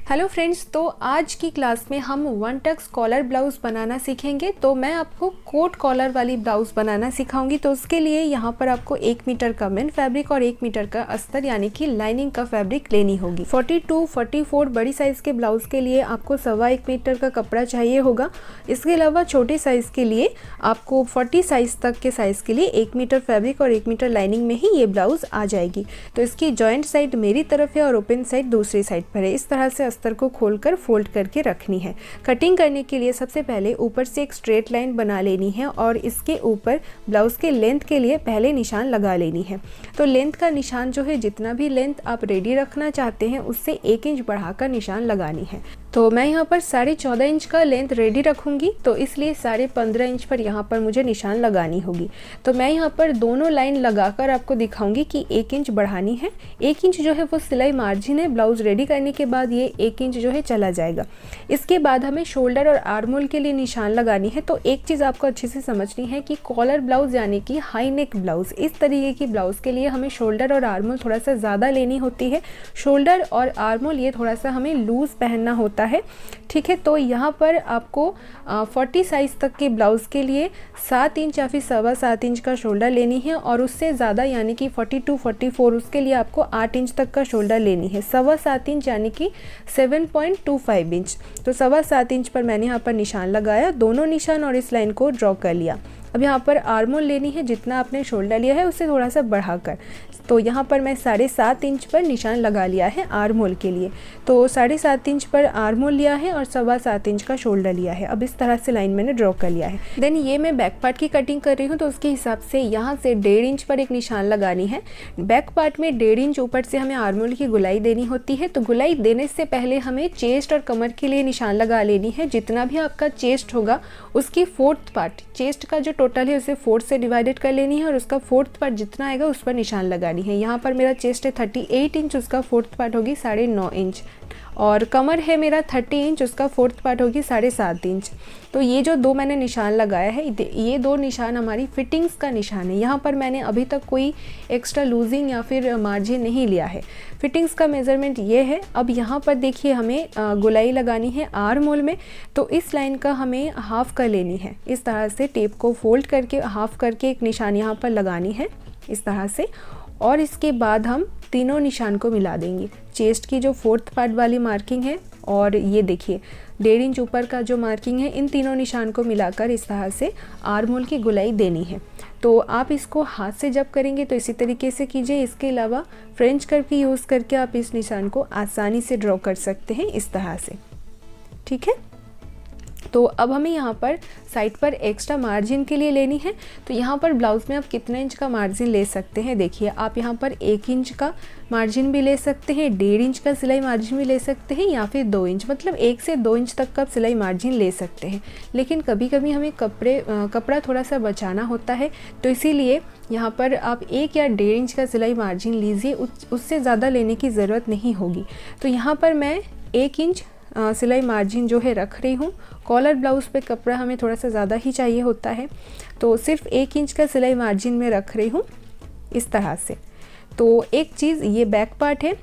Hello friends, तो आज की क्लास में हम वन टक्स कॉलर ब्लाउज़ बनाना सीखेंगे। तो मैं आपको कोट कॉलर वाली ब्लाउज़ बनाना सिखाऊंगी। तो उसके लिए यहाँ पर आपको 1 मीटर का मेन फैब्रिक और 1 मीटर का अस्तर यानी कि लाइनिंग का फैब्रिक लेनी होगी। 42, 44 बड़ी साइज़ के ब्लाउज़ के लिए आपको 1.25 मीटर का कपड़ा चाहिए होगा। इसके अलावा छोटे साइज़ के लिए आपको 40 साइज़ तक के साइज़ के लिए 1 मीटर फैब्रिक और 1 मीटर लाइनिंग में ही ये ब्लाउज़ आ जाएगी। तो इसकी जॉइंट साइड मेरी तरफ है और ओपन साइड दूसरी साइड पर है। इस तरह से अस्तर को खोलकर फोल्ड करके रखनी है। कटिंग करने के लिए सबसे पहले ऊपर से एक स्ट्रेट लाइन बना लेनी है और इसके ऊपर ब्लाउज के लेंथ के लिए पहले निशान लगा लेनी है। तो लेंथ का निशान जो है, जितना भी लेंथ आप रेडी रखना चाहते हैं उससे 1 इंच बढ़ाकर निशान लगानी है। तो मैं यहाँ पर 14.5 इंच का लेंथ रेडी रखूँगी, तो इसलिए 15.5 इंच पर यहाँ पर मुझे निशान लगानी होगी। तो मैं यहाँ पर दोनों लाइन लगाकर आपको दिखाऊंगी कि 1 इंच बढ़ानी है। 1 इंच जो है वो सिलाई मार्जिन है। ब्लाउज रेडी करने के बाद ये 1 इंच जो है चला जाएगा। इसके बाद हमें शोल्डर और आर्म होल के लिए निशान लगानी है। तो एक चीज़ आपको अच्छे से समझनी है कि कॉलर ब्लाउज यानी कि हाई नेक ब्लाउज, इस तरीके की ब्लाउज के लिए हमें शोल्डर और आर्म होल थोड़ा सा ज़्यादा लेनी होती है। शोल्डर और आर्म होल ये थोड़ा सा हमें लूज़ पहनना होता है, ठीक है। तो यहाँ पर आपको 40 साइज़ तक के ब्लाउज़ के लिए 7 इंच या फिर 7.25 इंच का शोल्डर लेनी है और उससे ज़्यादा यानी कि 42, 44 उसके लिए आपको 8 इंच तक का शोल्डर लेनी है। 7.25 इंच यानी कि 7.25 इंच। तो 7.25 इंच पर मैंने यहाँ पर निशान लगाया, दोनों निशान, और इस लाइन को ड्रॉ कर लिया। अब यहाँ पर आर्म होल लेनी है, जितना आपने शोल्डर लिया है उससे थोड़ा सा बढ़ाकर। तो यहाँ पर मैं 7.5 इंच पर निशान लगा लिया है आर्म होल के लिए। तो 7.5 इंच पर आर्म होल लिया है और 7.25 इंच का शोल्डर लिया है। अब इस तरह से लाइन मैंने ड्रॉ कर लिया है। देन ये मैं बैक पार्ट की कटिंग कर रही हूँ, तो उसके हिसाब से यहाँ से 1.5 इंच पर एक निशान लगानी है। बैक पार्ट में 1.5 इंच ऊपर से हमें आर्म होल की गुलाई देनी होती है। तो गुलाई देने से पहले हमें चेस्ट और कमर के लिए निशान लगा लेनी है। जितना भी आपका चेस्ट होगा उसकी 4th पार्ट, चेस्ट का जो टोटल है उसे 4 से डिवाइडेड कर लेनी है और उसका 4th पार्ट जितना आएगा उस पर निशान लगानी है। यहाँ पर मेरा चेस्ट है 38 इंच, उसका 4th पार्ट होगी 9.5 इंच, और कमर है मेरा 30 इंच, उसका 4th पार्ट होगी 7.5 इंच। तो ये जो दो मैंने निशान लगाया है, ये दो निशान हमारी फिटिंग्स का निशान है। यहाँ पर मैंने अभी तक कोई एक्स्ट्रा लूजिंग या फिर मार्जिन नहीं लिया है। फिटिंग्स का मेज़रमेंट ये है। अब यहाँ पर देखिए हमें गुलाई लगानी है आर्म होल में, तो इस लाइन का हमें हाफ कर लेनी है। इस तरह से टेप को फोल्ड करके हाफ करके एक निशान यहाँ पर लगानी है इस तरह से, और इसके बाद हम तीनों निशान को मिला देंगे। चेस्ट की जो 4th पार्ट वाली मार्किंग है और ये देखिए 1.5 इंच ऊपर का जो मार्किंग है, इन तीनों निशान को मिलाकर इस तरह से आर्म होल की गुलाई देनी है। तो आप इसको हाथ से जब करेंगे तो इसी तरीके से कीजिए। इसके अलावा फ्रेंच कर्व की यूज़ करके आप इस निशान को आसानी से ड्रॉ कर सकते हैं इस तरह से, ठीक है। तो अब हमें यहाँ पर साइड पर एक्स्ट्रा मार्जिन के लिए लेनी है। तो यहाँ पर ब्लाउज़ में आप कितने इंच का मार्जिन ले सकते हैं, देखिए आप यहाँ पर 1 इंच का मार्जिन भी ले सकते हैं, 1.5 इंच का सिलाई मार्जिन भी ले सकते हैं, या फिर 2 इंच, मतलब 1 से 2 इंच तक का सिलाई मार्जिन ले सकते हैं। लेकिन कभी कभी हमें कपड़ा थोड़ा सा बचाना होता है, तो इसीलिए यहाँ पर आप 1 या 1.5 इंच का सिलाई मार्जिन लीजिए, उससे ज़्यादा लेने की ज़रूरत नहीं होगी। तो यहाँ पर मैं 1 इंच सिलाई मार्जिन जो है रख रही हूँ। कॉलर ब्लाउज़ पे कपड़ा हमें थोड़ा सा ज़्यादा ही चाहिए होता है, तो सिर्फ 1 इंच का सिलाई मार्जिन में रख रही हूँ इस तरह से। तो एक चीज़, ये बैक पार्ट है,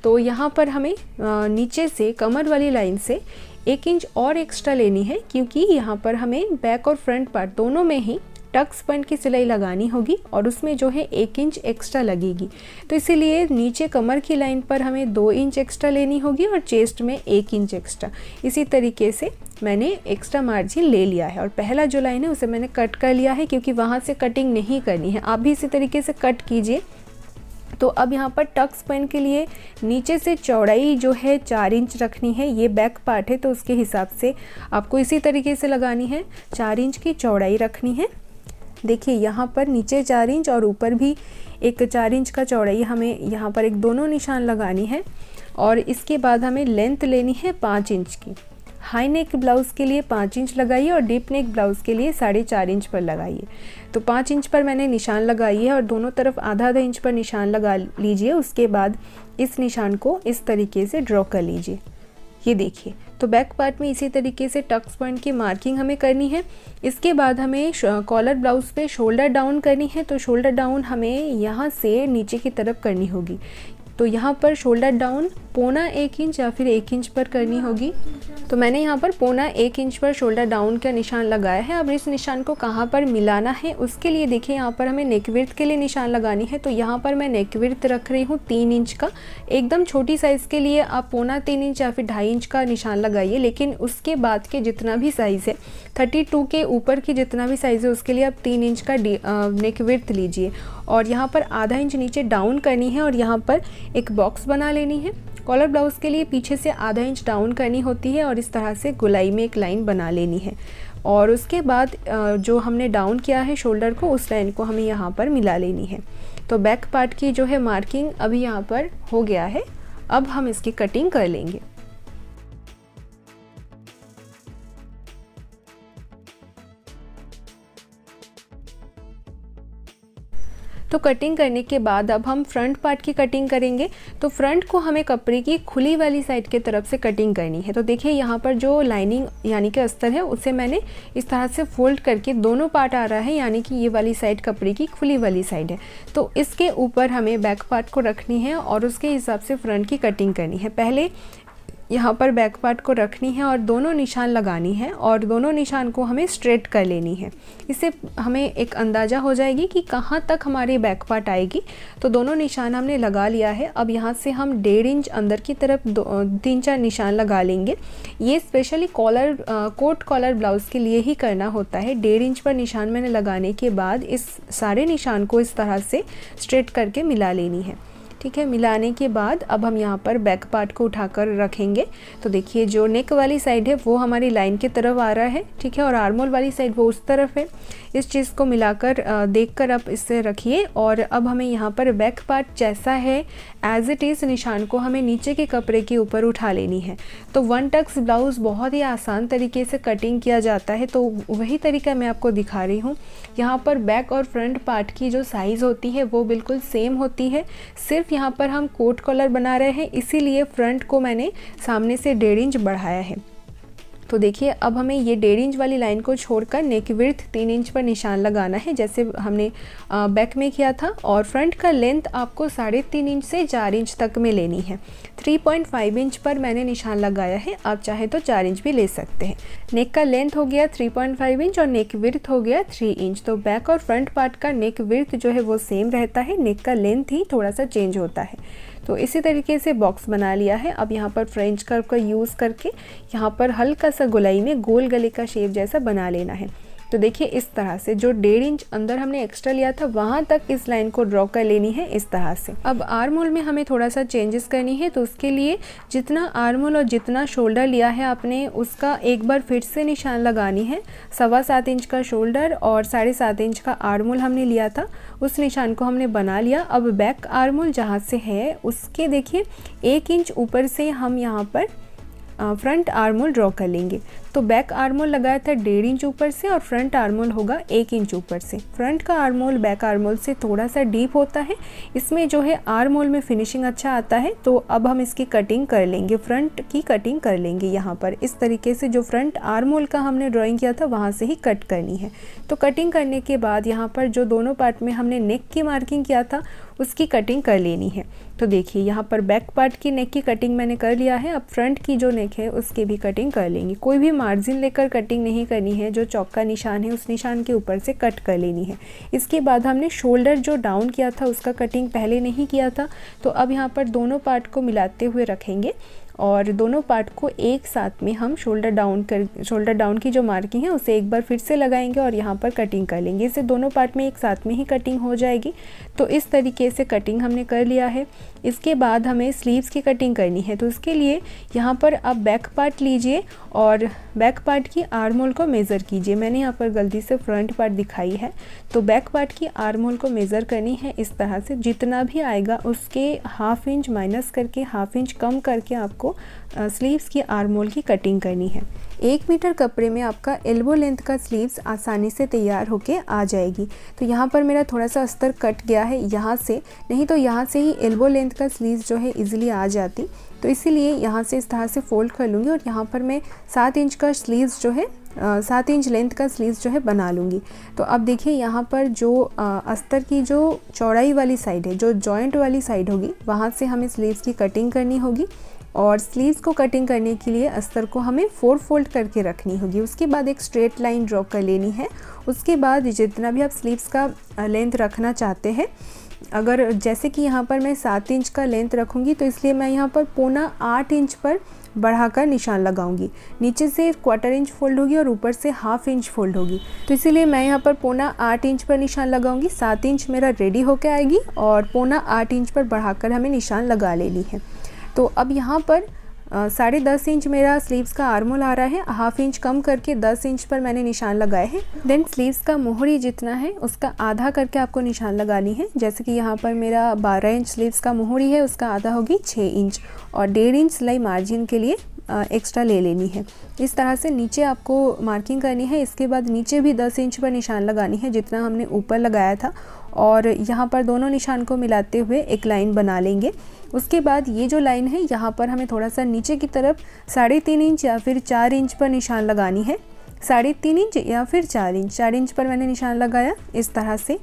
तो यहाँ पर हमें नीचे से कमर वाली लाइन से 1 इंच और एक्स्ट्रा लेनी है, क्योंकि यहाँ पर हमें बैक और फ्रंट पार्ट दोनों में ही टक्स पॉइंट की सिलाई लगानी होगी और उसमें जो है 1 इंच एक्स्ट्रा लगेगी। तो इसीलिए नीचे कमर की लाइन पर हमें 2 इंच एक्स्ट्रा लेनी होगी और चेस्ट में 1 इंच एक्स्ट्रा। इसी तरीके से मैंने एक्स्ट्रा मार्जिन ले लिया है और पहला जो लाइन है उसे मैंने कट कर लिया है, क्योंकि वहाँ से कटिंग नहीं करनी है। आप भी इसी तरीके से कट कीजिए। तो अब यहाँ पर टक्स पॉइंट के लिए नीचे से चौड़ाई जो है 4 इंच रखनी है। ये बैक पार्ट है तो उसके हिसाब से आपको इसी तरीके से लगानी है। 4 इंच की चौड़ाई रखनी है। देखिए यहाँ पर नीचे 4 इंच और ऊपर भी एक 4 इंच का चौड़ाई हमें यहाँ पर एक दोनों निशान लगानी है। और इसके बाद हमें लेंथ लेनी है 5 इंच की। हाई नेक ब्लाउज़ के लिए 5 इंच लगाइए और डीप नेक ब्लाउज़ के लिए 4.5 इंच पर लगाइए। तो 5 इंच पर मैंने निशान लगाई है और दोनों तरफ आधा इंच पर निशान लगा लीजिए। उसके बाद इस निशान को इस तरीके से ड्रॉ कर लीजिए। ये देखिए, तो बैक पार्ट में इसी तरीके से टक्स पॉइंट की मार्किंग हमें करनी है। इसके बाद हमें कॉलर ब्लाउज़ पे शोल्डर डाउन करनी है। तो शोल्डर डाउन हमें यहाँ से नीचे की तरफ करनी होगी। तो यहाँ पर शोल्डर डाउन 1.25 इंच या फिर 1 इंच पर करनी होगी। तो मैंने यहाँ पर 1.25 इंच पर शोल्डर डाउन का निशान लगाया है। अब इस निशान को कहाँ पर मिलाना है उसके लिए देखिए, यहाँ पर हमें नेक विड्थ के लिए निशान लगानी है। तो यहाँ पर मैं नेक विड्थ रख रही हूँ 3 इंच का। एकदम छोटी साइज़ के लिए आप 3.25 इंच या फिर 2.5 इंच का निशान लगाइए, लेकिन उसके बाद के जितना भी साइज़ है 32 के ऊपर की जितना भी साइज़ है उसके लिए आप 3 इंच का नेक विड्थ लीजिए और यहाँ पर आधा इंच नीचे डाउन करनी है और यहाँ पर एक बॉक्स बना लेनी है। कॉलर ब्लाउज़ के लिए पीछे से आधा इंच डाउन करनी होती है और इस तरह से गोलाई में एक लाइन बना लेनी है और उसके बाद जो हमने डाउन किया है शोल्डर को, उस लाइन को हमें यहाँ पर मिला लेनी है। तो बैक पार्ट की जो है मार्किंग अभी यहाँ पर हो गया है। अब हम इसकी कटिंग कर लेंगे। तो कटिंग करने के बाद अब हम फ्रंट पार्ट की कटिंग करेंगे। तो फ्रंट को हमें कपड़े की खुली वाली साइड के तरफ से कटिंग करनी है। तो देखिए यहाँ पर जो लाइनिंग यानी कि अस्तर है उसे मैंने इस तरह से फोल्ड करके दोनों पार्ट आ रहा है, यानी कि ये वाली साइड कपड़े की खुली वाली साइड है। तो इसके ऊपर हमें बैक पार्ट को रखनी है और उसके हिसाब से फ्रंट की कटिंग करनी है। पहले यहाँ पर बैक पार्ट को रखनी है और दोनों निशान लगानी है और दोनों निशान को हमें स्ट्रेट कर लेनी है। इससे हमें एक अंदाज़ा हो जाएगी कि कहाँ तक हमारी बैक पार्ट आएगी। तो दोनों निशान हमने लगा लिया है। अब यहाँ से हम 1.5 इंच अंदर की तरफ 3-4 निशान लगा लेंगे। ये स्पेशली कोट कॉलर ब्लाउज़ के लिए ही करना होता है। 1.5 इंच पर निशान मैंने लगाने के बाद इस सारे निशान को इस तरह से स्ट्रेट करके मिला लेनी है। ठीक है, मिलाने के बाद अब हम यहाँ पर बैक पार्ट को उठाकर रखेंगे। तो देखिए जो नेक वाली साइड है वो हमारी लाइन की तरफ आ रहा है, ठीक है, और आर्मोल वाली साइड वो उस तरफ है। इस चीज़ को मिलाकर देखकर आप इससे रखिए और अब हमें यहाँ पर बैक पार्ट जैसा है एज इट इज़ निशान को हमें नीचे के कपड़े के ऊपर उठा लेनी है। तो वन टक्स ब्लाउज़ बहुत ही आसान तरीके से कटिंग किया जाता है, तो वही तरीका मैं आपको दिखा रही हूँ। यहाँ पर बैक और फ्रंट पार्ट की जो साइज़ होती है वो बिल्कुल सेम होती है। सिर्फ यहाँ पर हम कोट कॉलर बना रहे हैं, इसीलिए फ्रंट को मैंने सामने से 1.5 इंच बढ़ाया है। तो देखिए अब हमें ये 1.5 इंच वाली लाइन को छोड़कर नेक विड्थ 3 इंच पर निशान लगाना है, जैसे हमने बैक में किया था। और फ्रंट का लेंथ आपको 3.5 इंच से 4 इंच तक में लेनी है। 3.5 इंच पर मैंने निशान लगाया है, आप चाहे तो 4 इंच भी ले सकते हैं। नेक का लेंथ हो गया 3.5 इंच और नेक विड्थ हो गया 3 इंच। तो बैक और फ्रंट पार्ट का नेक विड्थ जो है वो सेम रहता है, नेक का लेंथ ही थोड़ा सा चेंज होता है। तो इसी तरीके से बॉक्स बना लिया है। अब यहाँ पर फ्रेंच कर्व का यूज़ करके यहाँ पर हल्का सा गोलाई में गोल गले का शेप जैसा बना लेना है। तो देखिए इस तरह से जो 1.5 इंच अंदर हमने एक्स्ट्रा लिया था वहाँ तक इस लाइन को ड्रॉ कर लेनी है इस तरह से। अब आर्म होल में हमें थोड़ा सा चेंजेस करनी है, तो उसके लिए जितना आर्म होल और जितना शोल्डर लिया है आपने उसका एक बार फिर से निशान लगानी है। 7.25 इंच का शोल्डर और 7.5 इंच का आर्म होल हमने लिया था, उस निशान को हमने बना लिया। अब बैक आर्म होल जहाँ से है उसके देखिए 1 इंच ऊपर से हम यहाँ पर फ्रंट आर्म होल ड्रॉ कर लेंगे। तो बैक आर्म होल लगाया था 1.5 इंच ऊपर से और फ्रंट आर्म होल होगा 1 इंच ऊपर से। फ्रंट का arm hole back arm hole से थोड़ा सा डीप होता है, इसमें जो है आर्म होल में फिनिशिंग अच्छा आता है। तो अब हम इसकी कटिंग कर लेंगे, फ्रंट की कटिंग कर लेंगे। यहाँ पर इस तरीके से जो फ्रंट आर्म होल का हमने ड्राइंग किया था वहाँ से ही कट करनी है। तो कटिंग करने के बाद यहाँ पर जो दोनों पार्ट में हमने नेक की मार्किंग किया था उसकी कटिंग कर लेनी है। तो देखिए यहाँ पर बैक पार्ट की नेक की कटिंग मैंने कर लिया है। अब फ्रंट की जो नेक है उसकी भी कटिंग कर लेंगे। कोई भी मार्जिन लेकर कटिंग नहीं करनी है, जो चौक का निशान है उस निशान के ऊपर से कट कर लेनी है। इसके बाद हमने शोल्डर जो डाउन किया था उसका कटिंग पहले नहीं किया था, तो अब यहाँ पर दोनों पार्ट को मिलाते हुए रखेंगे और दोनों पार्ट को एक साथ में हम शोल्डर डाउन की जो मार्किंग है उसे एक बार फिर से लगाएंगे और यहाँ पर कटिंग कर लेंगे। इससे दोनों पार्ट में एक साथ में ही कटिंग हो जाएगी। तो इस तरीके से कटिंग हमने कर लिया है। इसके बाद हमें स्लीव्स की कटिंग करनी है, तो उसके लिए यहाँ पर आप बैक पार्ट लीजिए और बैक पार्ट की आर्म होल को मेज़र कीजिए। मैंने यहाँ पर गलती से फ्रंट पार्ट दिखाई है, तो बैक पार्ट की आर्म होल को मेज़र करनी है इस तरह से। जितना भी आएगा उसके ½ इंच माइनस करके ½ इंच कम करके आपको स्लीव्स की आर्म होल की कटिंग करनी है। 1 मीटर कपड़े में आपका एल्बो लेंथ का स्लीव्स आसानी से तैयार होके आ जाएगी। तो यहाँ पर मेरा थोड़ा सा अस्तर कट गया है यहाँ से, नहीं तो यहाँ से ही एल्बो लेंथ का स्लीव्स जो है इजीली आ जाती। तो इसीलिए यहाँ से इस तरह से फ़ोल्ड कर लूँगी और यहाँ पर मैं 7 इंच का स्लीव्स जो है 7 इंच लेंथ का स्लीव्स जो है बना लूँगी। तो अब देखिए यहाँ पर जो अस्तर की जो चौड़ाई वाली साइड है, जो जॉइंट वाली साइड होगी, वहाँ से हमें स्लीव्स की कटिंग करनी होगी। और स्लीव्स को कटिंग करने के लिए अस्तर को हमें 4 फोल्ड करके रखनी होगी। उसके बाद एक स्ट्रेट लाइन ड्रॉ कर लेनी है। उसके बाद जितना भी आप स्लीव्स का लेंथ रखना चाहते हैं, अगर जैसे कि यहाँ पर मैं 7 इंच का लेंथ रखूँगी तो इसलिए मैं यहाँ पर 7.25 इंच पर बढ़ाकर निशान लगाऊंगी। नीचे से 1/4 इंच फोल्ड होगी और ऊपर से 1/2 इंच फोल्ड होगी। तो इसीलिए मैं यहाँ पर 7.25 इंच पर निशान लगाऊंगी। 7 इंच मेरा रेडी होकर आएगी और 7.25 इंच पर बढ़ाकर हमें निशान लगा लेनी है। तो अब यहाँ पर 10.5 इंच मेरा स्लीव्स का आर्मोल आ रहा है, 1/2 इंच कम करके 10 इंच पर मैंने निशान लगाए हैं। देन स्लीव्स का मोहरी जितना है उसका आधा करके आपको निशान लगानी है। जैसे कि यहाँ पर मेरा 12 इंच स्लीव्स का मोहरी है, उसका आधा होगी 6 इंच और 1.5 इंच सिलाई मार्जिन के लिए एक्स्ट्रा ले लेनी है। इस तरह से नीचे आपको मार्किंग करनी है। इसके बाद नीचे भी 10 इंच पर निशान लगानी है जितना हमने ऊपर लगाया था और यहाँ पर दोनों निशान को मिलाते हुए एक लाइन बना लेंगे। उसके बाद ये जो लाइन है यहाँ पर हमें थोड़ा सा नीचे की तरफ 3.5 इंच या फिर 4 इंच पर निशान लगानी है। 3.5 इंच या फिर 4 इंच पर मैंने निशान लगाया इस तरह से।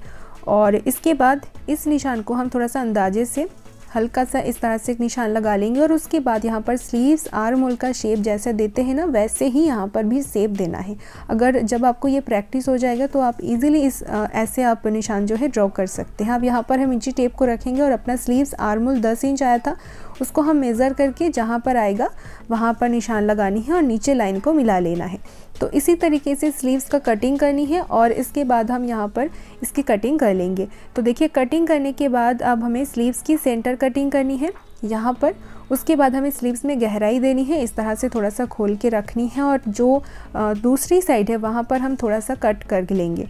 और इसके बाद इस निशान को हम थोड़ा सा अंदाजे से हल्का सा इस तरह से एक निशान लगा लेंगे और उसके बाद यहाँ पर स्लीव्स आर्म होल का शेप जैसे देते हैं ना, वैसे ही यहाँ पर भी शेप देना है। अगर जब आपको ये प्रैक्टिस हो जाएगा तो आप इजीली ऐसे आप निशान जो है ड्रॉ कर सकते हैं। अब यहाँ पर हम इंची टेप को रखेंगे और अपना स्लीव्स आर्म होल 10 इंच आया था उसको हम मेज़र करके जहाँ पर आएगा वहाँ पर निशान लगानी है और नीचे लाइन को मिला लेना है। तो इसी तरीके से स्लीव्स का कटिंग करनी है और इसके बाद हम यहाँ पर इसकी कटिंग कर लेंगे। तो देखिए कटिंग करने के बाद अब हमें स्लीव्स की सेंटर कटिंग करनी है यहाँ पर। उसके बाद हमें स्लीव्स में गहराई देनी है, इस तरह से थोड़ा सा खोल के रखनी है और जो दूसरी साइड है वहाँ पर हम थोड़ा सा कट कर लेंगे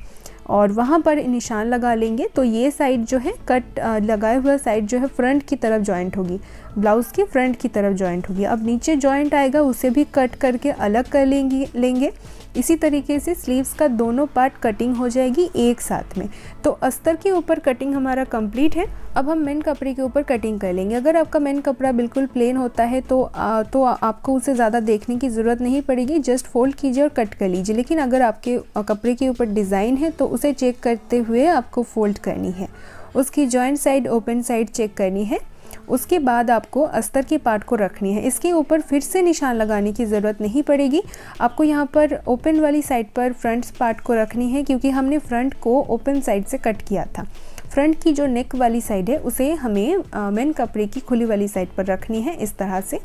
और वहाँ पर निशान लगा लेंगे। तो ये साइड जो है कट लगाए हुआ साइड जो है फ्रंट की तरफ जॉइंट होगी, ब्लाउज़ की फ्रंट की तरफ जॉइंट होगी। अब नीचे जॉइंट आएगा उसे भी कट करके अलग कर लेंगे। इसी तरीके से स्लीव्स का दोनों पार्ट कटिंग हो जाएगी एक साथ में। तो अस्तर के ऊपर कटिंग हमारा कंप्लीट है। अब हम मेन कपड़े के ऊपर कटिंग कर लेंगे। अगर आपका मेन कपड़ा बिल्कुल प्लेन होता है तो आपको उसे ज़्यादा देखने की ज़रूरत नहीं पड़ेगी, जस्ट फोल्ड कीजिए और कट कर लीजिए। लेकिन अगर आपके कपड़े के ऊपर डिज़ाइन है तो उसे चेक करते हुए आपको फोल्ड करनी है, उसकी joint side open side check करनी है। उसके बाद आपको अस्तर के पार्ट को रखनी है। इसके ऊपर फिर से निशान लगाने की ज़रूरत नहीं पड़ेगी। आपको यहाँ पर ओपन वाली साइड पर फ्रंट पार्ट को रखनी है क्योंकि हमने फ्रंट को ओपन साइड से कट किया था। फ्रंट की जो नेक वाली साइड है उसे हमें मेन कपड़े की खुली वाली साइड पर रखनी है। इस तरह से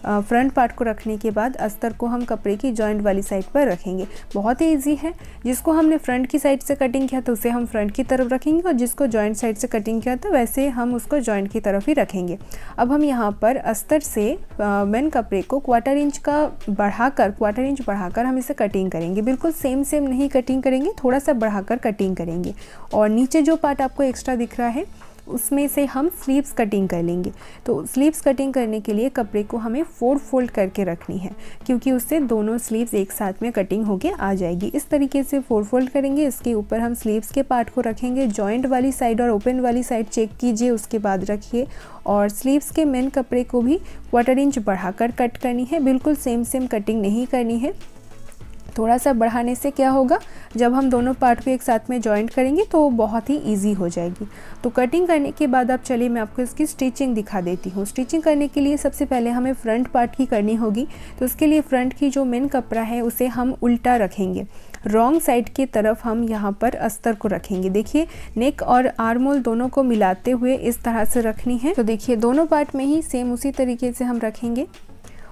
फ्रंट पार्ट को रखने के बाद अस्तर को हम कपड़े की जॉइंट वाली साइड पर रखेंगे। बहुत ही ईजी है। जिसको हमने फ्रंट की साइड से कटिंग किया था उसे हम फ्रंट की तरफ रखेंगे और जिसको जॉइंट साइड से कटिंग किया था वैसे हम उसको जॉइंट की तरफ ही रखेंगे। अब हम यहाँ पर अस्तर से मेन कपड़े को 1/4 इंच बढ़ाकर हम इसे कटिंग करेंगे। बिल्कुल सेम नहीं कटिंग करेंगे, थोड़ा सा बढ़ाकर कटिंग करेंगे। और नीचे जो पार्ट आपको एक्स्ट्रा दिख रहा है उसमें से हम स्लीव्स कटिंग कर लेंगे। तो स्लीव्स कटिंग करने के लिए कपड़े को हमें 4 फोल्ड करके रखनी है क्योंकि उससे दोनों स्लीव्स एक साथ में कटिंग होके आ जाएगी। इस तरीके से 4 फोल्ड करेंगे। इसके ऊपर हम स्लीव्स के पार्ट को रखेंगे। जॉइंट वाली साइड और ओपन वाली साइड चेक कीजिए, उसके बाद रखिए। और स्लीव्स के मेन कपड़े को भी 1/4 इंच बढ़ाकर कट करनी है। बिल्कुल सेम कटिंग नहीं करनी है। थोड़ा सा बढ़ाने से क्या होगा, जब हम दोनों पार्ट को एक साथ में जॉइंट करेंगे तो बहुत ही इजी हो जाएगी। तो कटिंग करने के बाद अब चलिए मैं आपको इसकी स्टिचिंग दिखा देती हूँ। स्टिचिंग करने के लिए सबसे पहले हमें फ्रंट पार्ट की करनी होगी। तो उसके लिए फ्रंट की जो मेन कपड़ा है उसे हम उल्टा रखेंगे। रॉन्ग साइड की तरफ हम यहाँ पर अस्तर को रखेंगे। देखिए नेक और आर्म होल दोनों को मिलाते हुए इस तरह से रखनी है। तो देखिए दोनों पार्ट में ही सेम उसी तरीके से हम रखेंगे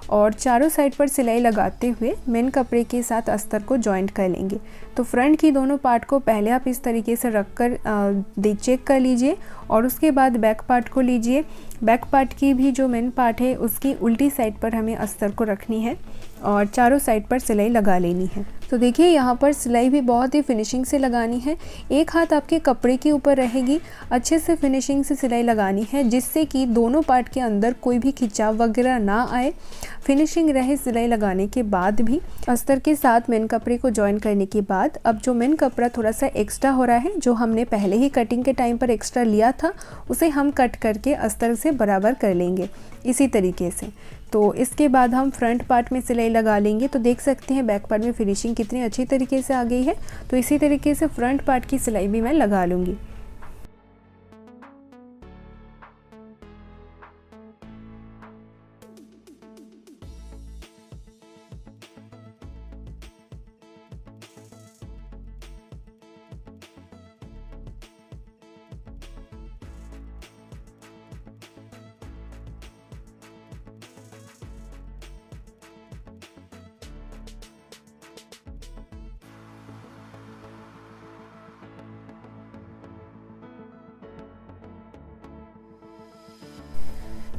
और चारों साइड पर सिलाई लगाते हुए मेन कपड़े के साथ अस्तर को जॉइंट कर लेंगे। तो फ्रंट की दोनों पार्ट को पहले आप इस तरीके से रखकर चेक कर लीजिए और उसके बाद बैक पार्ट को लीजिए। बैक पार्ट की भी जो मेन पार्ट है उसकी उल्टी साइड पर हमें अस्तर को रखनी है और चारों साइड पर सिलाई लगा लेनी है। तो देखिए यहाँ पर सिलाई भी बहुत ही फिनिशिंग से लगानी है। एक हाथ आपके कपड़े के ऊपर रहेगी, अच्छे से फिनिशिंग से सिलाई लगानी है जिससे कि दोनों पार्ट के अंदर कोई भी खिंचाव वगैरह ना आए। फिनिशिंग रहे सिलाई लगाने के बाद भी। अस्तर के साथ मेन कपड़े को जॉइन करने के बाद अब जो मेन कपड़ा थोड़ा सा एक्स्ट्रा हो रहा है, जो हमने पहले ही कटिंग के टाइम पर एक्स्ट्रा लिया था, उसे हम कट करके अस्तर से बराबर कर लेंगे इसी तरीके से। तो इसके बाद हम फ्रंट पार्ट में सिलाई लगा लेंगे। तो देख सकते हैं बैक पार्ट में फिनिशिंग कितनी अच्छी तरीके से आ गई है। तो इसी तरीके से फ्रंट पार्ट की सिलाई भी मैं लगा लूँगी।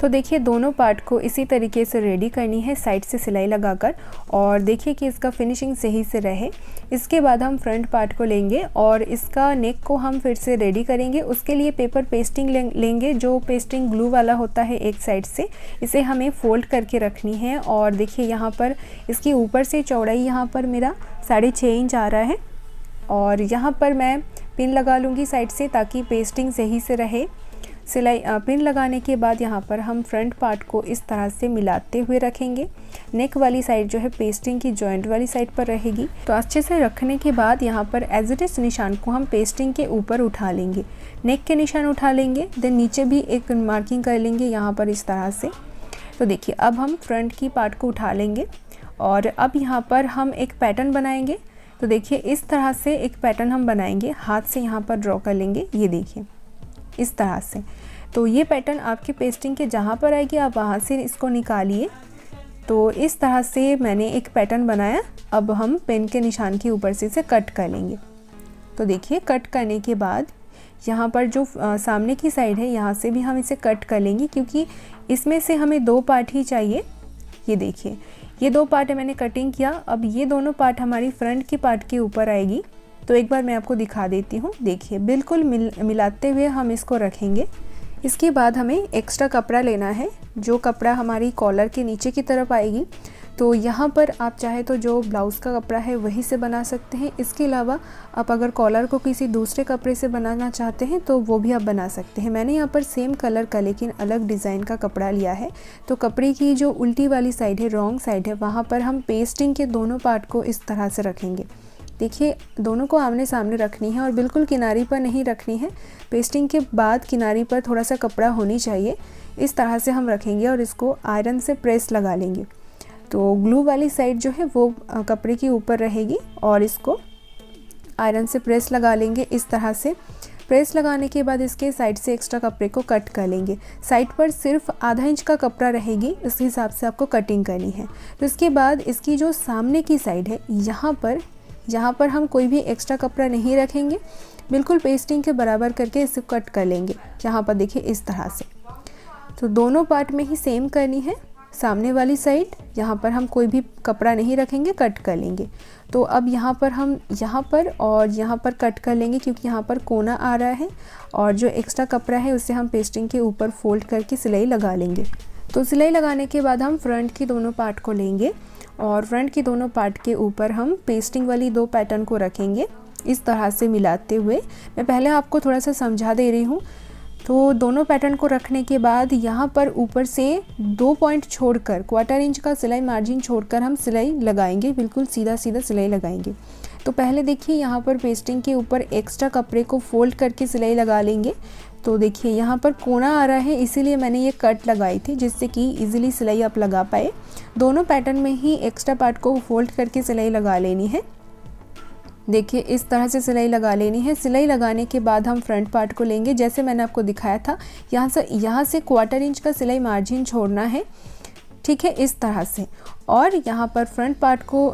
तो देखिए दोनों पार्ट को इसी तरीके से रेडी करनी है साइड से सिलाई लगाकर, और देखिए कि इसका फिनिशिंग सही से रहे। इसके बाद हम फ्रंट पार्ट को लेंगे और इसका नेक को हम फिर से रेडी करेंगे। उसके लिए पेपर पेस्टिंग लेंगे, जो पेस्टिंग ग्लू वाला होता है एक साइड से। इसे हमें फोल्ड करके रखनी है और देखिए यहाँ पर इसकी ऊपर से चौड़ाई यहाँ पर मेरा 6.5 इंच आ रहा है, और यहाँ पर मैं पिन लगा लूँगी साइड से ताकि पेस्टिंग सही से रहे। सिलाई पिन लगाने के बाद यहाँ पर हम फ्रंट पार्ट को इस तरह से मिलाते हुए रखेंगे। नेक वाली साइड जो है पेस्टिंग की जॉइंट वाली साइड पर रहेगी। तो अच्छे से रखने के बाद यहाँ पर एज इट इज़ निशान को हम पेस्टिंग के ऊपर उठा लेंगे, नेक के निशान उठा लेंगे, देन नीचे भी एक मार्किंग कर लेंगे यहाँ पर इस तरह से। तो देखिए अब हम फ्रंट की पार्ट को उठा लेंगे और अब यहाँ पर हम एक पैटर्न बनाएंगे। तो देखिए इस तरह से एक पैटर्न हम बनाएंगे, हाथ से यहाँ पर ड्रॉ कर लेंगे, ये देखिए इस तरह से। तो ये पैटर्न आपके पेस्टिंग के जहाँ पर आएगी आप वहाँ से इसको निकालिए। तो इस तरह से मैंने एक पैटर्न बनाया। अब हम पेन के निशान के ऊपर से इसे कट कर लेंगे। तो देखिए कट करने के बाद यहाँ पर जो सामने की साइड है यहाँ से भी हम इसे कट कर लेंगे, क्योंकि इसमें से हमें 2 पार्ट ही चाहिए। ये देखिए ये 2 पार्ट मैंने कटिंग किया। अब ये दोनों पार्ट हमारी फ्रंट की पार्ट के ऊपर आएगी। तो एक बार मैं आपको दिखा देती हूँ। देखिए बिल्कुल मिलाते हुए हम इसको रखेंगे। इसके बाद हमें एक्स्ट्रा कपड़ा लेना है, जो कपड़ा हमारी कॉलर के नीचे की तरफ आएगी। तो यहाँ पर आप चाहे तो जो ब्लाउज़ का कपड़ा है वही से बना सकते हैं। इसके अलावा आप अगर कॉलर को किसी दूसरे कपड़े से बनाना चाहते हैं तो वो भी आप बना सकते हैं। मैंने यहाँ पर सेम कलर का लेकिन अलग डिज़ाइन का कपड़ा लिया है। तो कपड़े की जो उल्टी वाली साइड है, रॉन्ग साइड है, वहाँ पर हम पेस्टिंग के दोनों पार्ट को इस तरह से रखेंगे। देखिए दोनों को आमने सामने रखनी है और बिल्कुल किनारी पर नहीं रखनी है। पेस्टिंग के बाद किनारी पर थोड़ा सा कपड़ा होनी चाहिए। इस तरह से हम रखेंगे और इसको आयरन से प्रेस लगा लेंगे। तो ग्लू वाली साइड जो है वो कपड़े के ऊपर रहेगी और इसको आयरन से प्रेस लगा लेंगे। इस तरह से प्रेस लगाने के बाद इसके साइड से एक्स्ट्रा कपड़े को कट कर लेंगे। साइड पर सिर्फ आधा इंच का कपड़ा रहेगी, इस हिसाब से आपको कटिंग करनी है। तो इसके बाद इसकी जो सामने की साइड है यहाँ पर हम कोई भी एक्स्ट्रा कपड़ा नहीं रखेंगे, बिल्कुल पेस्टिंग के बराबर करके इसे कट कर लेंगे। यहाँ पर देखिए इस तरह से। तो दोनों पार्ट में ही सेम करनी है। सामने वाली साइड यहाँ पर हम कोई भी कपड़ा नहीं रखेंगे, कट कर लेंगे। तो अब यहाँ पर हम यहाँ पर और यहाँ पर कट कर लेंगे, क्योंकि यहाँ पर कोना आ रहा है और जो एक्स्ट्रा कपड़ा है उसे हम पेस्टिंग के ऊपर फोल्ड करके सिलाई लगा लेंगे। तो सिलाई लगाने के बाद हम फ्रंट की दोनों पार्ट को लेंगे और फ्रंट की दोनों पार्ट के ऊपर हम पेस्टिंग वाली 2 पैटर्न को रखेंगे इस तरह से मिलाते हुए। मैं पहले आपको थोड़ा सा समझा दे रही हूँ। तो दोनों पैटर्न को रखने के बाद यहाँ पर ऊपर से 2 पॉइंट छोड़कर, 1/4 इंच का सिलाई मार्जिन छोड़कर हम सिलाई लगाएंगे, बिल्कुल सीधा सीधा सिलाई लगाएंगे। तो पहले देखिए यहाँ पर पेस्टिंग के ऊपर एक्स्ट्रा कपड़े को फोल्ड करके सिलाई लगा लेंगे। तो देखिए यहाँ पर कोना आ रहा है, इसीलिए मैंने ये कट लगाई थी, जिससे कि इजीली सिलाई आप लगा पाए। दोनों पैटर्न में ही एक्स्ट्रा पार्ट को फोल्ड करके सिलाई लगा लेनी है। देखिए इस तरह से सिलाई लगा लेनी है। सिलाई लगाने के बाद हम फ्रंट पार्ट को लेंगे, जैसे मैंने आपको दिखाया था। यहाँ से 1/4 इंच का सिलाई मार्जिन छोड़ना है, ठीक है, इस तरह से। और यहाँ पर फ्रंट पार्ट को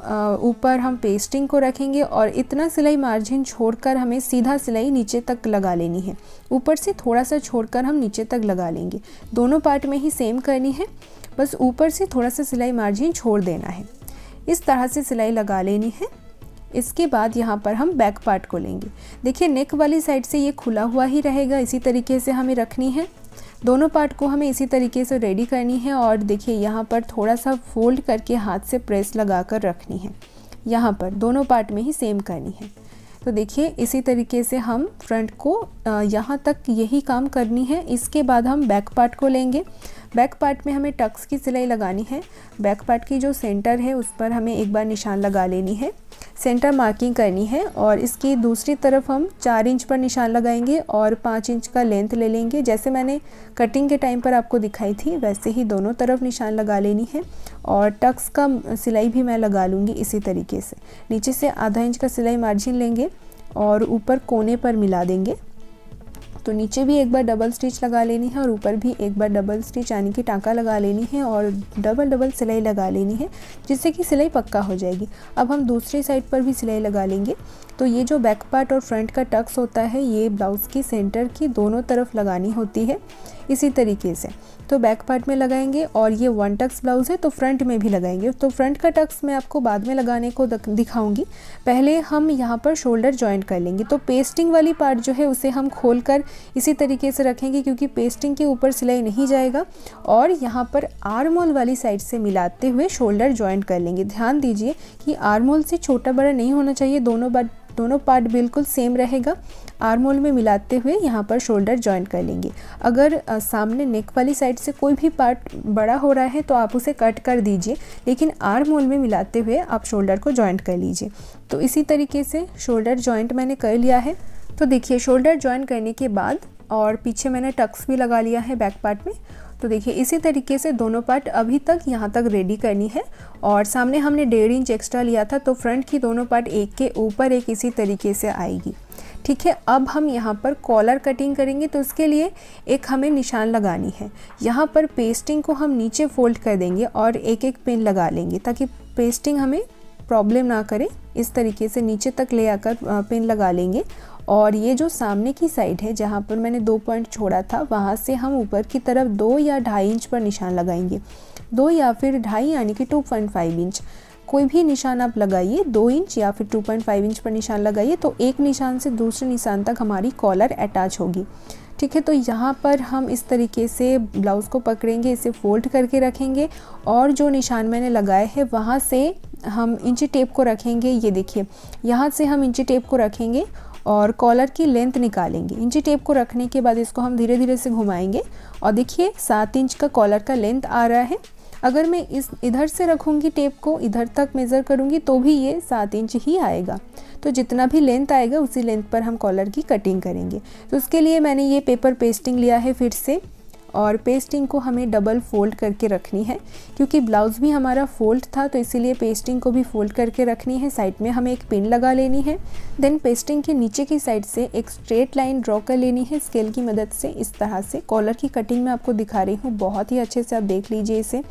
ऊपर हम पेस्टिंग को रखेंगे और इतना सिलाई मार्जिन छोड़कर हमें सीधा सिलाई नीचे तक लगा लेनी है। ऊपर से थोड़ा सा छोड़कर हम नीचे तक लगा लेंगे। दोनों पार्ट में ही सेम करनी है, बस ऊपर से थोड़ा सा सिलाई मार्जिन छोड़ देना है। इस तरह से सिलाई लगा लेनी है। इसके बाद यहाँ पर हम बैक पार्ट को लेंगे। देखिए नेक वाली साइड से ये खुला हुआ ही रहेगा, इसी तरीके से हमें रखनी है। दोनों पार्ट को हमें इसी तरीके से रेडी करनी है और देखिए यहाँ पर थोड़ा सा फोल्ड करके हाथ से प्रेस लगा कर रखनी है। यहाँ पर दोनों पार्ट में ही सेम करनी है। तो देखिए इसी तरीके से हम फ्रंट को यहाँ तक यही काम करनी है। इसके बाद हम बैक पार्ट को लेंगे। बैक पार्ट में हमें टक्स की सिलाई लगानी है। बैक पार्ट की जो सेंटर है उस पर हमें एक बार निशान लगा लेनी है, सेंटर मार्किंग करनी है और इसकी दूसरी तरफ हम 4 इंच पर निशान लगाएंगे और 5 इंच का लेंथ ले लेंगे। जैसे मैंने कटिंग के टाइम पर आपको दिखाई थी वैसे ही दोनों तरफ निशान लगा लेनी है और टक्स का सिलाई भी मैं लगा लूँगी इसी तरीके से। नीचे से आधा इंच का सिलाई मार्जिन लेंगे और ऊपर कोने पर मिला देंगे। तो नीचे भी एक बार डबल स्टिच लगा लेनी है और ऊपर भी एक बार डबल स्टिच यानी कि टाँका लगा लेनी है और डबल सिलाई लगा लेनी है, जिससे कि सिलाई पक्का हो जाएगी। अब हम दूसरी साइड पर भी सिलाई लगा लेंगे। तो ये जो बैक पार्ट और फ्रंट का टक्स होता है ये ब्लाउज़ की सेंटर की दोनों तरफ लगानी होती है इसी तरीके से। तो बैक पार्ट में लगाएंगे और ये 1 टक्स ब्लाउज़ है तो फ्रंट में भी लगाएंगे। तो फ्रंट का टक्स मैं आपको बाद में लगाने को दिखाऊंगी। पहले हम यहाँ पर शोल्डर जॉइंट कर लेंगे। तो पेस्टिंग वाली पार्ट जो है उसे हम खोल कर इसी तरीके से रखेंगे क्योंकि पेस्टिंग के ऊपर सिलाई नहीं जाएगा और यहाँ पर आर्म होल वाली साइड से मिलाते हुए शोल्डर जॉइंट कर लेंगे। ध्यान दीजिए कि आर्म होल से छोटा बड़ा नहीं होना चाहिए, दोनों पार्ट बिल्कुल सेम रहेगा। आर्म होल में मिलाते हुए यहाँ पर शोल्डर जॉइंट कर लेंगे। अगर सामने नेक वाली साइड से कोई भी पार्ट बड़ा हो रहा है तो आप उसे कट कर दीजिए, लेकिन आर्म होल में मिलाते हुए आप शोल्डर को जॉइंट कर लीजिए। तो इसी तरीके से शोल्डर जॉइंट मैंने कर लिया है। तो देखिए शोल्डर जॉइंट करने के बाद और पीछे मैंने टक्स भी लगा लिया है बैक पार्ट में। तो देखिए इसी तरीके से दोनों पार्ट अभी तक यहाँ तक रेडी करनी है और सामने हमने 1.5 इंच एक्स्ट्रा लिया था तो फ्रंट की दोनों पार्ट एक के ऊपर एक इसी तरीके से आएगी। ठीक है, अब हम यहाँ पर कॉलर कटिंग करेंगे तो उसके लिए एक हमें निशान लगानी है। यहाँ पर पेस्टिंग को हम नीचे फोल्ड कर देंगे और एक एक पिन लगा लेंगे ताकि पेस्टिंग हमें प्रॉब्लम ना करे। इस तरीके से नीचे तक ले आकर पिन लगा लेंगे और ये जो सामने की साइड है जहाँ पर मैंने 2 पॉइंट छोड़ा था वहाँ से हम ऊपर की तरफ 2 या 2.5 इंच पर निशान लगाएंगे। 2 या फिर 2.5 यानी कि 2.5 इंच कोई भी निशान आप लगाइए। 2 इंच या फिर 2.5 इंच पर निशान लगाइए तो एक निशान से दूसरे निशान तक हमारी कॉलर अटैच होगी। ठीक है, तो यहाँ पर हम इस तरीके से ब्लाउज़ को पकड़ेंगे, इसे फोल्ड करके रखेंगे और जो निशान मैंने लगाए हैं वहाँ से हम इंची टेप को रखेंगे। ये देखिए यहाँ से हम इंची टेप को रखेंगे और कॉलर की लेंथ निकालेंगे। इंची टेप को रखने के बाद इसको हम धीरे धीरे से घुमाएंगे और देखिए 7 इंच का कॉलर का लेंथ आ रहा है। अगर मैं इधर से रखूँगी टेप को, इधर तक मेज़र करूँगी तो भी ये 7 इंच ही आएगा। तो जितना भी लेंथ आएगा उसी लेंथ पर हम कॉलर की कटिंग करेंगे। तो उसके लिए मैंने ये पेपर पेस्टिंग लिया है फिर से और पेस्टिंग को हमें डबल फोल्ड करके रखनी है क्योंकि ब्लाउज़ भी हमारा फोल्ड था तो इसीलिए पेस्टिंग को भी फोल्ड करके रखनी है। साइड में हमें एक पिन लगा लेनी है। देन पेस्टिंग के नीचे की साइड से एक स्ट्रेट लाइन ड्रॉ कर लेनी है स्केल की मदद से। इस तरह से कॉलर की कटिंग मैं आपको दिखा रही हूँ, बहुत ही अच्छे से आप देख लीजिए इसे।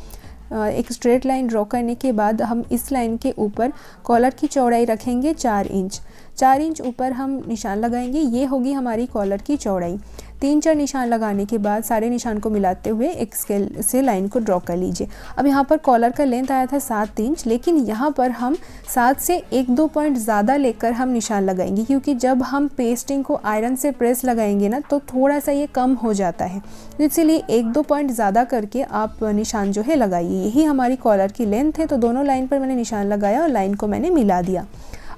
एक स्ट्रेट लाइन ड्रॉ करने के बाद हम इस लाइन के ऊपर कॉलर की चौड़ाई रखेंगे 4 इंच। 4 इंच ऊपर हम निशान लगाएंगे। ये होगी हमारी कॉलर की चौड़ाई। 3-4 निशान लगाने के बाद सारे निशान को मिलाते हुए एक स्केल से लाइन को ड्रॉ कर लीजिए। अब यहाँ पर कॉलर का लेंथ आया था 7 इंच, लेकिन यहाँ पर हम 7 से 1-2 पॉइंट ज़्यादा लेकर हम निशान लगाएंगे क्योंकि जब हम पेस्टिंग को आयरन से प्रेस लगाएंगे ना तो थोड़ा सा ये कम हो जाता है। इसीलिए 1-2 पॉइंट ज़्यादा करके आप निशान जो है लगाइए। यही हमारी कॉलर की लेंथ है। तो दोनों लाइन पर मैंने निशान लगाया और लाइन को मैंने मिला दिया।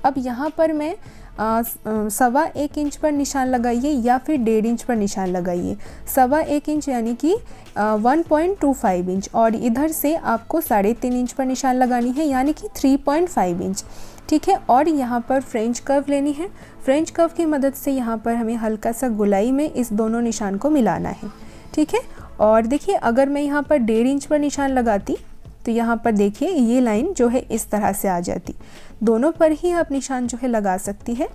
अब यहाँ पर मैं 1.25 इंच पर निशान लगाइए या फिर 1.5 इंच पर निशान लगाइए। 1.25 इंच यानी कि 1.25 इंच और इधर से आपको 3.5 इंच पर निशान लगानी है यानी कि 3.5 इंच। ठीक है, और यहाँ पर फ्रेंच कर्व लेनी है। फ्रेंच कर्व की मदद से यहाँ पर हमें हल्का सा गोलाई में इस दोनों निशान को मिलाना है। ठीक है, और देखिए अगर मैं यहाँ पर 1.5 इंच पर निशान लगाती तो यहाँ पर देखिए ये लाइन जो है इस तरह से आ जाती। दोनों पर ही आप निशान जो है लगा सकती है।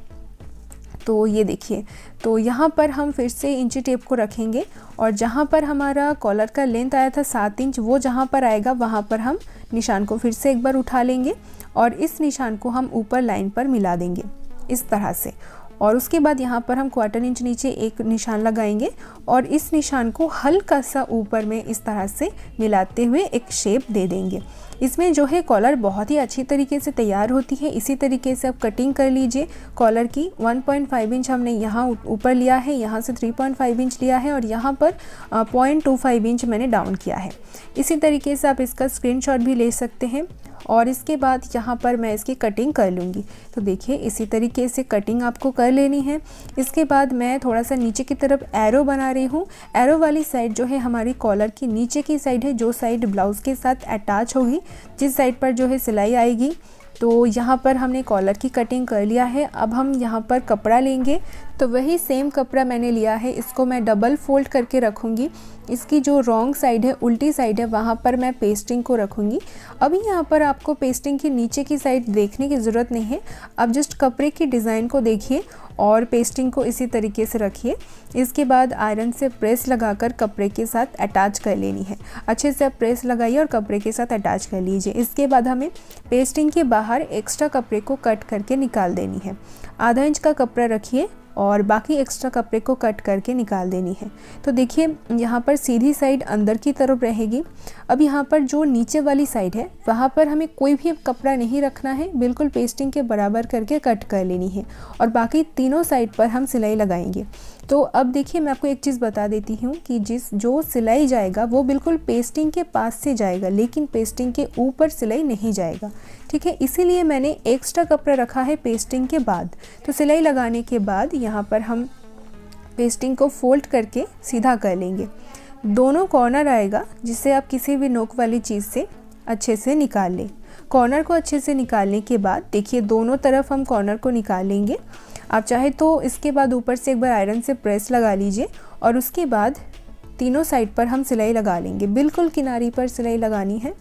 तो ये देखिए, तो यहाँ पर हम फिर से इंची टेप को रखेंगे और जहाँ पर हमारा कॉलर का लेंथ आया था 7 इंच, वो जहाँ पर आएगा वहाँ पर हम निशान को फिर से एक बार उठा लेंगे और इस निशान को हम ऊपर लाइन पर मिला देंगे इस तरह से। और उसके बाद यहाँ पर हम 1/4 इंच नीचे एक निशान लगाएंगे और इस निशान को हल्का सा ऊपर में इस तरह से मिलाते हुए एक शेप दे देंगे। इसमें जो है कॉलर बहुत ही अच्छी तरीके से तैयार होती है। इसी तरीके से आप कटिंग कर लीजिए। कॉलर की 1.5 इंच हमने यहाँ ऊपर लिया है, यहाँ से 3.5 इंच लिया है और यहाँ पर 0.25 इंच मैंने डाउन किया है। इसी तरीके से आप इसका स्क्रीनशॉट भी ले सकते हैं और इसके बाद यहाँ पर मैं इसकी कटिंग कर लूँगी। तो देखिए इसी तरीके से कटिंग आपको कर लेनी है। इसके बाद मैं थोड़ा सा नीचे की तरफ एरो बना रही हूँ। एरो वाली साइड जो है हमारी कॉलर की नीचे की साइड है, जो साइड ब्लाउज़ के साथ अटैच होगी, जिस साइड पर जो है सिलाई आएगी। तो यहाँ पर हमने कॉलर की कटिंग कर लिया है। अब हम यहाँ पर कपड़ा लेंगे, तो वही सेम कपड़ा मैंने लिया है, इसको मैं डबल फोल्ड करके रखूँगी। इसकी जो रॉन्ग साइड है, उल्टी साइड है, वहाँ पर मैं पेस्टिंग को रखूँगी। अभी यहाँ पर आपको पेस्टिंग की नीचे की साइड देखने की ज़रूरत नहीं है, आप जस्ट कपड़े की डिज़ाइन को देखिए और पेस्टिंग को इसी तरीके से रखिए। इसके बाद आयरन से प्रेस लगाकर कपड़े के साथ अटैच कर लेनी है। अच्छे से आप प्रेस लगाइए और कपड़े के साथ अटैच कर लीजिए। इसके बाद हमें पेस्टिंग के बाहर एक्स्ट्रा कपड़े को कट करके निकाल देनी है। आधा इंच का कपड़ा रखिए और बाकी एक्स्ट्रा कपड़े को कट करके निकाल देनी है। तो देखिए यहाँ पर सीधी साइड अंदर की तरफ रहेगी। अब यहाँ पर जो नीचे वाली साइड है वहाँ पर हमें कोई भी कपड़ा नहीं रखना है, बिल्कुल पेस्टिंग के बराबर करके कट कर लेनी है और बाकी तीनों साइड पर हम सिलाई लगाएंगे। तो अब देखिए मैं आपको एक चीज़ बता देती हूँ कि जो सिलाई जाएगा वो बिल्कुल पेस्टिंग के पास से जाएगा, लेकिन पेस्टिंग के ऊपर सिलाई नहीं जाएगा। ठीक है, इसीलिए मैंने एक्स्ट्रा कपड़ा रखा है पेस्टिंग के बाद। तो सिलाई लगाने के बाद यहाँ पर हम पेस्टिंग को फोल्ड करके सीधा कर लेंगे। दोनों कॉर्नर आएगा जिससे आप किसी भी नोक वाली चीज़ से अच्छे से निकाल लें। कॉर्नर को अच्छे से निकालने के बाद देखिए दोनों तरफ हम कॉर्नर को निकाल लेंगे। आप चाहे तो इसके बाद ऊपर से एक बार आयरन से प्रेस लगा लीजिए और उसके बाद तीनों साइड पर हम सिलाई लगा लेंगे। बिल्कुल किनारी पर सिलाई लगानी है,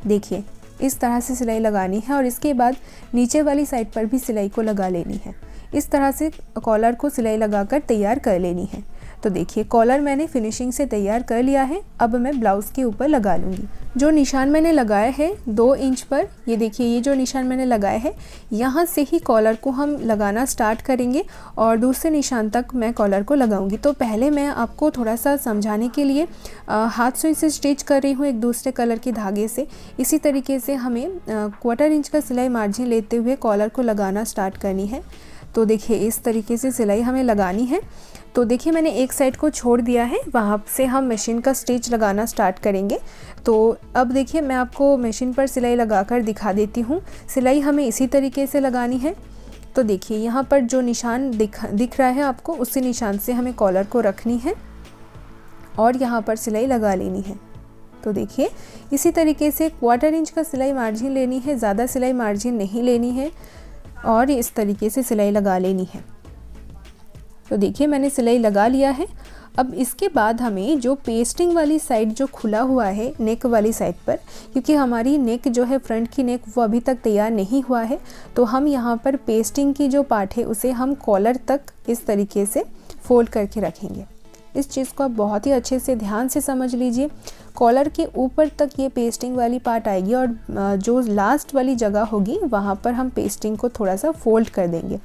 देखिए इस तरह से सिलाई लगानी है और इसके बाद नीचे वाली साइड पर भी सिलाई को लगा लेनी है। इस तरह से कॉलर को सिलाई लगाकर तैयार कर लेनी है। तो देखिए कॉलर मैंने फिनिशिंग से तैयार कर लिया है। अब मैं ब्लाउज़ के ऊपर लगा लूँगी। जो निशान मैंने लगाया है 2 इंच पर, ये देखिए ये जो निशान मैंने लगाया है, यहाँ से ही कॉलर को हम लगाना स्टार्ट करेंगे और दूसरे निशान तक मैं कॉलर को लगाऊंगी। तो पहले मैं आपको थोड़ा सा समझाने के लिए हाथ सुई से स्टिच कर रही हूँ एक दूसरे कलर के धागे से। इसी तरीके से हमें 1/4 इंच का सिलाई मार्जिन लेते हुए कॉलर को लगाना स्टार्ट करनी है। तो देखिए इस तरीके से सिलाई हमें लगानी है। तो देखिए मैंने एक साइड को छोड़ दिया है, वहाँ से हम मशीन का स्टिच लगाना स्टार्ट करेंगे। तो अब देखिए मैं आपको मशीन पर सिलाई लगाकर दिखा देती हूँ। सिलाई हमें इसी तरीके से लगानी है। तो देखिए यहाँ पर जो निशान दिख रहा है आपको, उसी निशान से हमें कॉलर को रखनी है और यहाँ पर सिलाई लगा लेनी है। तो देखिए इसी तरीके से 1/4 इंच का सिलाई मार्जिन लेनी है, ज़्यादा सिलाई मार्जिन नहीं लेनी है और इस तरीके से सिलाई लगा लेनी है। तो देखिए मैंने सिलाई लगा लिया है। अब इसके बाद हमें जो पेस्टिंग वाली साइड जो खुला हुआ है नेक वाली साइड पर, क्योंकि हमारी नेक जो है फ्रंट की नेक वो अभी तक तैयार नहीं हुआ है, तो हम यहाँ पर पेस्टिंग की जो पार्ट है उसे हम कॉलर तक इस तरीके से फोल्ड करके रखेंगे। इस चीज़ को आप बहुत ही अच्छे से ध्यान से समझ लीजिए। कॉलर के ऊपर तक ये पेस्टिंग वाली पार्ट आएगी और जो लास्ट वाली जगह होगी वहाँ पर हम पेस्टिंग को थोड़ा सा फोल्ड कर देंगे।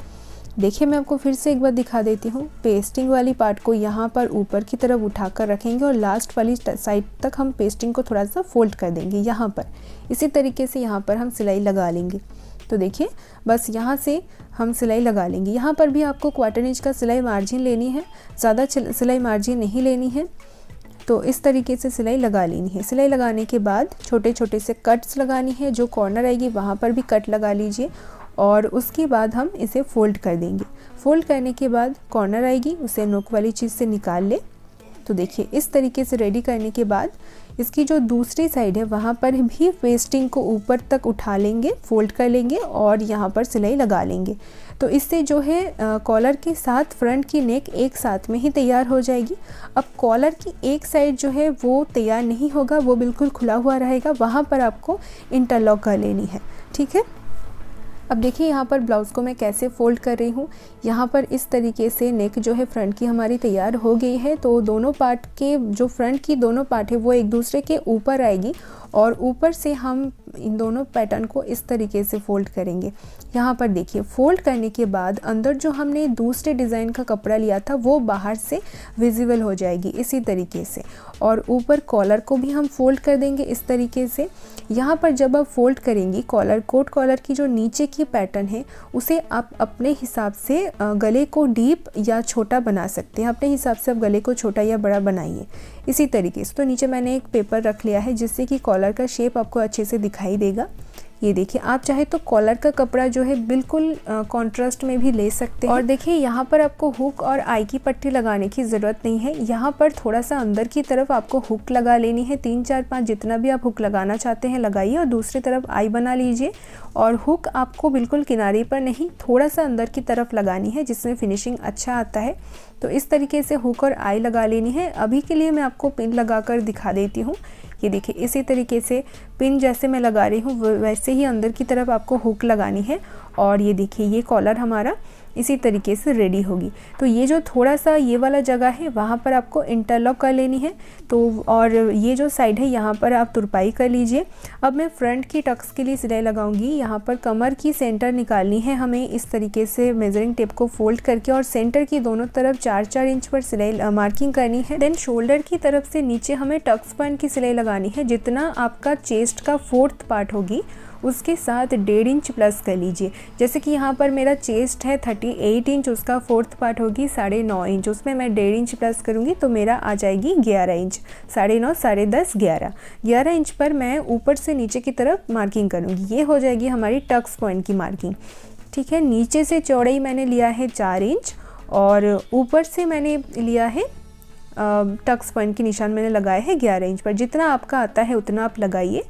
देखिए मैं आपको फिर से एक बार दिखा देती हूँ। पेस्टिंग वाली पार्ट को यहाँ पर ऊपर की तरफ उठाकर रखेंगे और लास्ट वाली साइड तक हम पेस्टिंग को थोड़ा सा फोल्ड कर देंगे यहाँ पर। इसी तरीके से यहाँ पर हम सिलाई लगा लेंगे। तो देखिए बस यहाँ से हम सिलाई लगा लेंगे। यहाँ पर भी आपको 1/4 इंच का सिलाई मार्जिन लेनी है, ज़्यादा सिलाई मार्जिन नहीं लेनी है। तो इस तरीके से सिलाई लगा लेनी है। सिलाई लगाने के बाद छोटे छोटे से कट्स लगानी है। जो कॉर्नर आएगी वहाँ पर भी कट लगा लीजिए और उसके बाद हम इसे फोल्ड कर देंगे। फोल्ड करने के बाद कॉर्नर आएगी, उसे नोक वाली चीज़ से निकाल ले। तो देखिए इस तरीके से रेडी करने के बाद इसकी जो दूसरी साइड है वहाँ पर भी पेस्टिंग को ऊपर तक उठा लेंगे, फोल्ड कर लेंगे और यहाँ पर सिलाई लगा लेंगे। तो इससे जो है कॉलर के साथ फ्रंट की नेक एक साथ में ही तैयार हो जाएगी। अब कॉलर की एक साइड जो है वो तैयार नहीं होगा, वो बिल्कुल खुला हुआ रहेगा, वहाँ पर आपको इंटरलॉक कर लेनी है। ठीक है, अब देखिए यहाँ पर ब्लाउज़ को मैं कैसे फ़ोल्ड कर रही हूँ। यहाँ पर इस तरीके से नेक जो है फ्रंट की हमारी तैयार हो गई है। तो दोनों पार्ट के जो फ्रंट की दोनों पार्ट है वो एक दूसरे के ऊपर आएगी और ऊपर से हम इन दोनों पैटर्न को इस तरीके से फोल्ड करेंगे। यहाँ पर देखिए फोल्ड करने के बाद अंदर जो हमने दूसरे डिज़ाइन का कपड़ा लिया था वो बाहर से विजिबल हो जाएगी इसी तरीके से। और ऊपर कॉलर को भी हम फोल्ड कर देंगे इस तरीके से। यहाँ पर जब आप फोल्ड करेंगी कॉलर, कोट कॉलर की जो नीचे की पैटर्न है उसे आप अपने हिसाब से गले को डीप या छोटा बना सकते हैं। अपने हिसाब से आप गले को छोटा या बड़ा बनाइए इसी तरीके से। तो नीचे मैंने एक पेपर रख लिया है जिससे कि कॉलर का शेप आपको अच्छे से दिखाई देगा। ये देखिए, आप चाहे तो कॉलर का कपड़ा जो है बिल्कुल कॉन्ट्रास्ट में भी ले सकते हैं। और देखिए यहाँ पर आपको हुक और आई की पट्टी लगाने की ज़रूरत नहीं है। यहाँ पर थोड़ा सा अंदर की तरफ आपको हुक लगा लेनी है। 3 4 5 जितना भी आप हुक लगाना चाहते हैं लगाइए और दूसरी तरफ आई बना लीजिए। और हुक आपको बिल्कुल किनारे पर नहीं, थोड़ा सा अंदर की तरफ लगानी है जिसमें फिनिशिंग अच्छा आता है। तो इस तरीके से हुक और आई लगा लेनी है। अभी के लिए मैं आपको पिन लगा कर दिखा देती हूँ। ये देखिए, इसी तरीके से पिन जैसे मैं लगा रही हूँ वैसे ही अंदर की तरफ आपको हुक लगानी है। और ये देखिए, ये कॉलर हमारा इसी तरीके से रेडी होगी। तो ये जो थोड़ा सा ये वाला जगह है वहाँ पर आपको इंटरलॉक कर लेनी है। तो और ये जो साइड है यहाँ पर आप तुरपाई कर लीजिए। अब मैं फ्रंट की टक्स के लिए सिलाई लगाऊंगी। यहाँ पर कमर की सेंटर निकालनी है हमें इस तरीके से मेजरिंग टेप को फोल्ड करके, और सेंटर की दोनों तरफ 4 4 इंच पर सिलाई मार्किंग करनी है। देन शोल्डर की तरफ से नीचे हमें टक्स पॉइंट की सिलाई लगानी है। जितना आपका चेस्ट का 4th पार्ट होगी उसके साथ 1.5 इंच प्लस कर लीजिए। जैसे कि यहाँ पर मेरा चेस्ट है 38 इंच, उसका 4th पार्ट होगी 9.5 इंच, उसमें मैं 1.5 इंच प्लस करूँगी तो मेरा आ जाएगी 11 इंच। 9.5, 10.5, 11 इंच पर मैं ऊपर से नीचे की तरफ मार्किंग करूँगी। ये हो जाएगी हमारी टक्स पॉइंट की मार्किंग। ठीक है, नीचे से चौड़ाई मैंने लिया है 4 इंच और ऊपर से मैंने लिया है टक्स पॉइंट की निशान मैंने लगाया है 11 इंच पर। जितना आपका आता है उतना आप लगाइए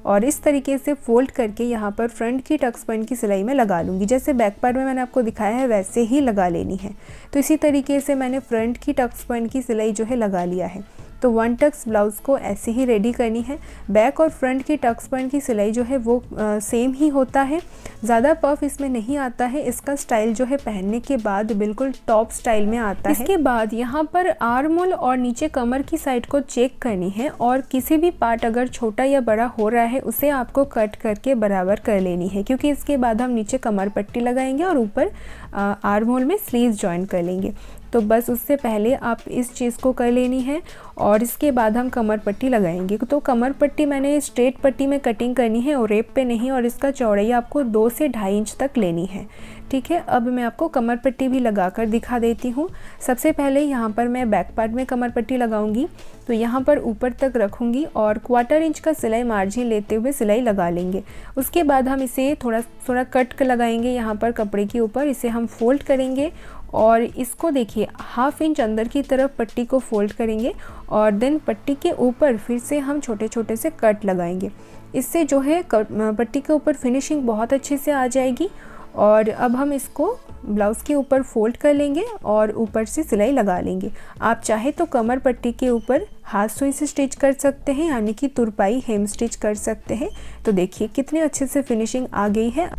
और इस तरीके से फोल्ड करके यहाँ पर फ्रंट की टक्स पॉइंट की सिलाई में लगा लूँगी। जैसे बैक पार्ट में मैंने आपको दिखाया है वैसे ही लगा लेनी है। तो इसी तरीके से मैंने फ्रंट की टक्स पॉइंट की सिलाई जो है लगा लिया है। तो 1 टक्स ब्लाउज़ को ऐसे ही रेडी करनी है। बैक और फ्रंट की टक्स पॉइंट की सिलाई जो है वो सेम ही होता है, ज़्यादा पफ इसमें नहीं आता है। इसका स्टाइल जो है पहनने के बाद बिल्कुल टॉप स्टाइल में आता है। इसके बाद यहाँ पर आर्म होल और नीचे कमर की साइड को चेक करनी है और किसी भी पार्ट अगर छोटा या बड़ा हो रहा है उसे आपको कट करके बराबर कर लेनी है, क्योंकि इसके बाद हम नीचे कमर पट्टी लगाएंगे और ऊपर आर्म होल में स्लीव्स जॉइन कर लेंगे। तो बस उससे पहले आप इस चीज़ को कर लेनी है और इसके बाद हम कमर पट्टी लगाएंगे। तो कमर पट्टी मैंने स्ट्रेट पट्टी में कटिंग करनी है और रेप पे नहीं, और इसका चौड़ाई आपको 2 से 2.5 इंच तक लेनी है। ठीक है, अब मैं आपको कमर पट्टी भी लगाकर दिखा देती हूँ। सबसे पहले यहाँ पर मैं बैक पार्ट में कमर पट्टी लगाऊंगी। तो यहाँ पर ऊपर तक रखूँगी और 1/4 इंच का सिलाई मार्जिन लेते हुए सिलाई लगा लेंगे। उसके बाद हम इसे थोड़ा थोड़ा कट लगाएंगे यहाँ पर कपड़े के ऊपर। इसे हम फोल्ड करेंगे और इसको देखिए 1/2 इंच अंदर की तरफ पट्टी को फोल्ड करेंगे और देन पट्टी के ऊपर फिर से हम छोटे छोटे से कट लगाएंगे। इससे जो है पट्टी के ऊपर फिनिशिंग बहुत अच्छे से आ जाएगी। और अब हम इसको ब्लाउज़ के ऊपर फोल्ड कर लेंगे और ऊपर से सिलाई लगा लेंगे। आप चाहे तो कमर पट्टी के ऊपर हाथ सुई से स्टिच कर सकते हैं, यानी कि तुरपाई हेम स्टिच कर सकते हैं। तो देखिए कितने अच्छे से फिनिशिंग आ गई है।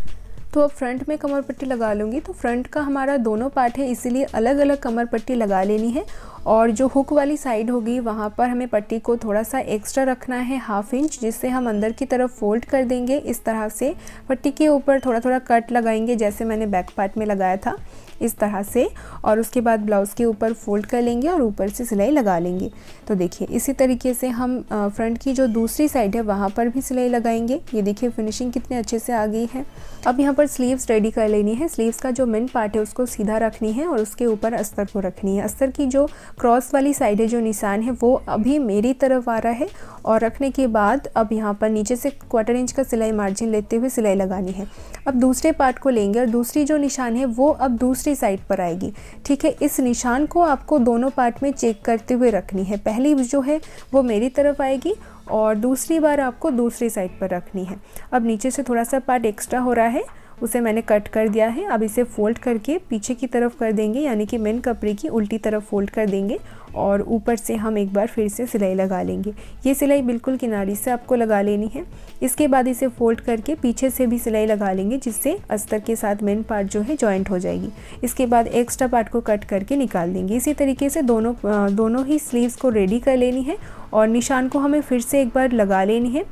तो अब फ्रंट में कमर पट्टी लगा लूँगी। तो फ्रंट का हमारा दोनों पार्ट है, इसीलिए अलग अलग कमर पट्टी लगा लेनी है। और जो हुक वाली साइड होगी वहाँ पर हमें पट्टी को थोड़ा सा एक्स्ट्रा रखना है 1/2 इंच, जिससे हम अंदर की तरफ फोल्ड कर देंगे। इस तरह से पट्टी के ऊपर थोड़ा थोड़ा कट लगाएंगे जैसे मैंने बैक पार्ट में लगाया था इस तरह से, और उसके बाद ब्लाउज़ के ऊपर फोल्ड कर लेंगे और ऊपर से सिलाई लगा लेंगे। तो देखिए इसी तरीके से हम फ्रंट की जो दूसरी साइड है वहाँ पर भी सिलाई लगाएंगे। ये देखिए फिनिशिंग कितने अच्छे से आ गई है। अब यहाँ पर स्लीव्स रेडी कर लेनी है। स्लीव्स का जो मेन पार्ट है उसको सीधा रखनी है और उसके ऊपर अस्तर को रखनी है। अस्तर की जो क्रॉस वाली साइड है, जो निशान है, वो अभी मेरी तरफ आ रहा है। और रखने के बाद अब यहाँ पर नीचे से 1/4 इंच का सिलाई मार्जिन लेते हुए सिलाई लगानी है। अब दूसरे पार्ट को लेंगे और दूसरी जो निशान है वो अब दूसरी साइड पर आएगी। ठीक है, इस निशान को आपको दोनों पार्ट में चेक करते हुए रखनी है। पहली जो है वो मेरी तरफ आएगी और दूसरी बार आपको दूसरी साइड पर रखनी है। अब नीचे से थोड़ा सा पार्ट एक्स्ट्रा हो रहा है, उसे मैंने कट कर दिया है। अब इसे फोल्ड करके पीछे की तरफ कर देंगे, यानी कि मेन कपड़े की उल्टी तरफ फोल्ड कर देंगे और ऊपर से हम एक बार फिर से सिलाई लगा लेंगे। ये सिलाई बिल्कुल किनारी से आपको लगा लेनी है। इसके बाद इसे फोल्ड करके पीछे से भी सिलाई लगा लेंगे, जिससे अस्तर के साथ मेन पार्ट जो है जॉइंट हो जाएगी। इसके बाद एक्स्ट्रा पार्ट को कट करके निकाल देंगे। इसी तरीके से दोनों ही स्लीव्स को रेडी कर लेनी है और निशान को हमें फिर से एक बार लगा लेनी है।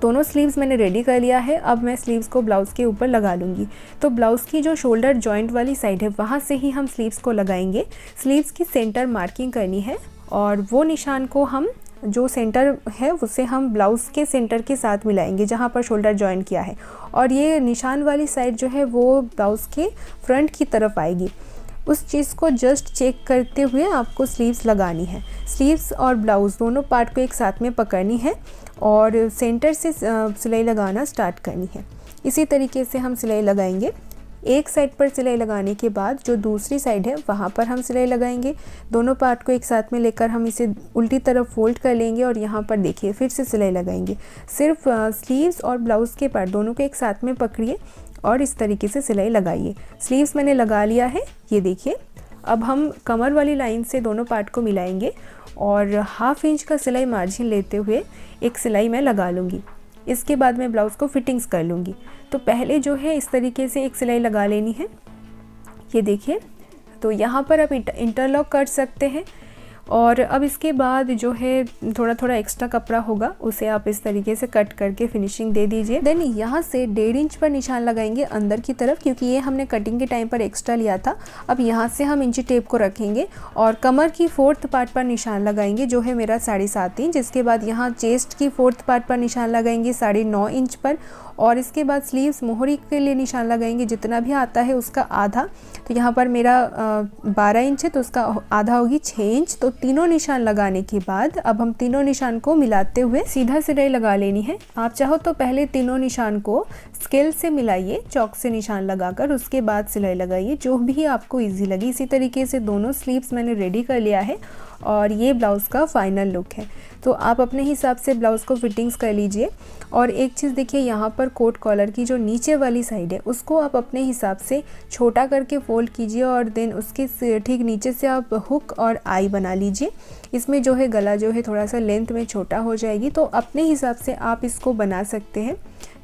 दोनों स्लीव्स मैंने रेडी कर लिया है। अब मैं स्लीव्स को ब्लाउज़ के ऊपर लगा लूँगी। तो ब्लाउज़ की जो शोल्डर जॉइंट वाली साइड है वहाँ से ही हम स्लीव्स को लगाएंगे। स्लीव्स की सेंटर मार्किंग करनी है और वो निशान को हम जो सेंटर है उसे हम ब्लाउज़ के सेंटर के साथ मिलाएंगे जहाँ पर शोल्डर जॉइन किया है, और ये निशान वाली साइड जो है वो ब्लाउज़ के फ्रंट की तरफ आएगी। उस चीज़ को जस्ट चेक करते हुए आपको स्लीव्स लगानी है। स्लीव्स और ब्लाउज़ दोनों पार्ट को एक साथ में पकड़नी है और सेंटर से सिलाई लगाना स्टार्ट करनी है। इसी तरीके से हम सिलाई लगाएंगे। एक साइड पर सिलाई लगाने के बाद जो दूसरी साइड है वहाँ पर हम सिलाई लगाएंगे। दोनों पार्ट को एक साथ में लेकर हम इसे उल्टी तरफ फोल्ड कर लेंगे और यहाँ पर देखिए फिर से सिलाई लगाएंगे। सिर्फ स्लीव्स और ब्लाउज़ के पार्ट दोनों को एक साथ में पकड़िए और इस तरीके से सिलाई लगाइए। स्लीव्स मैंने लगा लिया है, ये देखिए। अब हम कमर वाली लाइन से दोनों पार्ट को मिलाएंगे और 1/2 इंच का सिलाई मार्जिन लेते हुए एक सिलाई मैं लगा लूँगी। इसके बाद मैं ब्लाउज़ को फिटिंग्स कर लूँगी। तो पहले जो है इस तरीके से एक सिलाई लगा लेनी है, ये देखिए। तो यहाँ पर आप इंटरलॉक कर सकते हैं और अब इसके बाद जो है थोड़ा थोड़ा एक्स्ट्रा कपड़ा होगा उसे आप इस तरीके से कट करके फिनिशिंग दे दीजिए। देन यहाँ से 1.5 इंच पर निशान लगाएंगे अंदर की तरफ, क्योंकि ये हमने कटिंग के टाइम पर एक्स्ट्रा लिया था। अब यहाँ से हम इंची टेप को रखेंगे और कमर की 4th पार्ट पर निशान लगाएंगे जो है मेरा 7.5 इंच। इसके बाद यहाँ चेस्ट की 4th पार्ट पर निशान लगाएंगे 9.5 इंच पर, और इसके बाद स्लीव्स मोहरी के लिए निशान लगाएंगे जितना भी आता है उसका आधा। तो यहाँ पर मेरा 12 इंच है तो उसका आधा होगी 6 इंच। तो तीनों निशान लगाने के बाद अब हम तीनों निशान को मिलाते हुए सीधा सिलाई लगा लेनी है। आप चाहो तो पहले तीनों निशान को स्केल से मिलाइए, चौक से निशान लगाकर, उसके बाद सिलाई लगाइए, जो भी आपको ईजी लगे। इसी तरीके से दोनों स्लीव्स मैंने रेडी कर लिया है और ये ब्लाउज़ का फाइनल लुक है। तो आप अपने हिसाब से ब्लाउज़ को फिटिंग्स कर लीजिए। और एक चीज़ देखिए, यहाँ पर कोट कॉलर की जो नीचे वाली साइड है उसको आप अपने हिसाब से छोटा करके फोल्ड कीजिए और देन उसके ठीक नीचे से आप हुक और आई बना लीजिए। इसमें जो है गला जो है थोड़ा सा लेंथ में छोटा हो जाएगी, तो अपने हिसाब से आप इसको बना सकते हैं।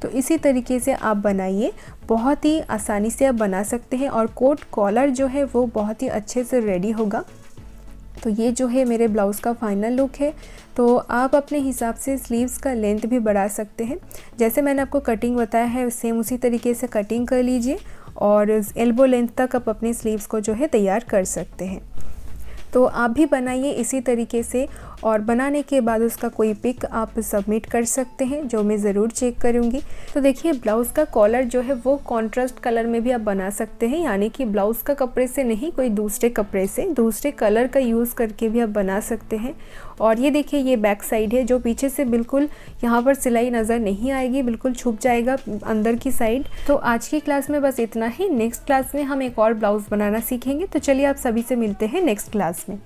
तो इसी तरीके से आप बनाइए, बहुत ही आसानी से आप बना सकते हैं और कोट कॉलर जो है वो बहुत ही अच्छे से रेडी होगा। तो ये जो है मेरे ब्लाउज़ का फाइनल लुक है। तो आप अपने हिसाब से स्लीव्स का लेंथ भी बढ़ा सकते हैं। जैसे मैंने आपको कटिंग बताया है सेम उसी तरीके से कटिंग कर लीजिए और एल्बो लेंथ तक आप अपने स्लीव्स को जो है तैयार कर सकते हैं। तो आप भी बनाइए इसी तरीके से और बनाने के बाद उसका कोई पिक आप सबमिट कर सकते हैं, जो मैं ज़रूर चेक करूँगी। तो देखिए, ब्लाउज़ का कॉलर जो है वो कॉन्ट्रास्ट कलर में भी आप बना सकते हैं, यानी कि ब्लाउज़ का कपड़े से नहीं, कोई दूसरे कपड़े से दूसरे कलर का यूज़ करके भी आप बना सकते हैं। और ये देखिए, ये बैक साइड है जो पीछे से बिल्कुल यहाँ पर सिलाई नज़र नहीं आएगी, बिल्कुल छुप जाएगा अंदर की साइड। तो आज की क्लास में बस इतना ही। नेक्स्ट क्लास में हम एक और ब्लाउज़ बनाना सीखेंगे। तो चलिए आप सभी से मिलते हैं नेक्स्ट क्लास में।